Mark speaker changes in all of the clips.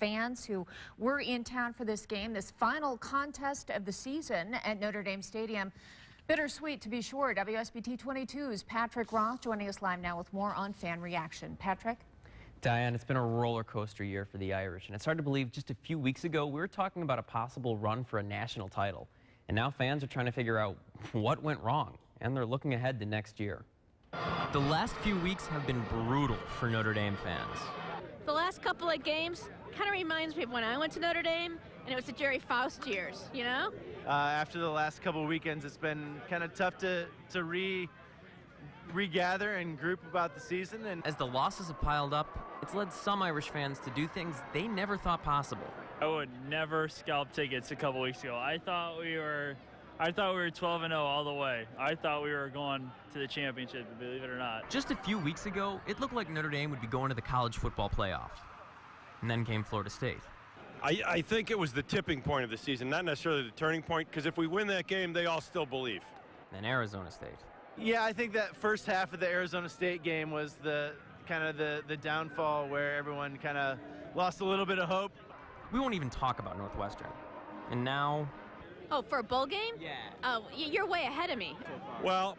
Speaker 1: fans who were in town for this game, this final contest of the season at Notre Dame Stadium. Bittersweet, to be sure. WSBT 22's Patrick Roth joining us live now with more on fan reaction. Patrick?
Speaker 2: Diane, it's been a roller coaster year for the Irish, and it's hard to believe just a few weeks ago we were talking about a possible run for a national title. And now fans are trying to figure out what went wrong, and they're looking ahead to next year. The last few weeks have been brutal for Notre Dame fans.
Speaker 3: The last couple of games kind of reminds me of when I went to Notre Dame, and it was the Jerry Faust years, you know?
Speaker 4: After the last couple of weekends, it's been kind of tough to regather and group about the season. And
Speaker 2: as the losses have piled up, it's led some Irish fans to do things they never thought possible.
Speaker 5: I would never scalp tickets a couple weeks ago. I thought we were 12-0 all the way. I thought we were going to the championship, believe it or not.
Speaker 2: Just a few weeks ago, it looked like Notre Dame would be going to the college football playoff. And then came Florida State.
Speaker 6: I think it was the tipping point of the season, not necessarily the turning point, because if we win that game, they all still believe.
Speaker 2: And then Arizona State.
Speaker 4: Yeah, I think that first half of the Arizona State game was the downfall where everyone kind of lost a little bit of hope.
Speaker 2: We won't even talk about Northwestern. And now...
Speaker 3: Oh, for a bowl game?
Speaker 2: Yeah.
Speaker 3: Oh, you're way ahead of me.
Speaker 6: Well,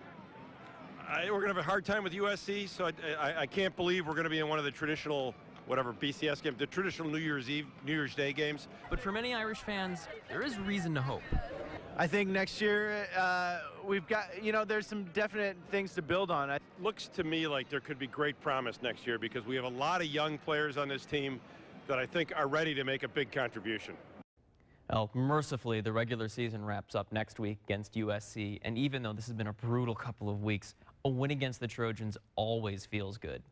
Speaker 6: we're going to have a hard time with USC, so I can't believe we're going to be in one of the traditional, whatever, BCS games, the traditional New Year's Day games.
Speaker 2: But for many Irish fans, there is reason to hope.
Speaker 4: I think next year we've got, there's some definite things to build on. It
Speaker 6: looks to me like there could be great promise next year because we have a lot of young players on this team that I think are ready to make a big contribution.
Speaker 2: Well, mercifully, the regular season wraps up next week against USC, and even though this has been a brutal couple of weeks, a win against the Trojans always feels good.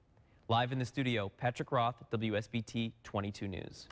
Speaker 2: Live in the studio, Patrick Roth, WSBT 22 News.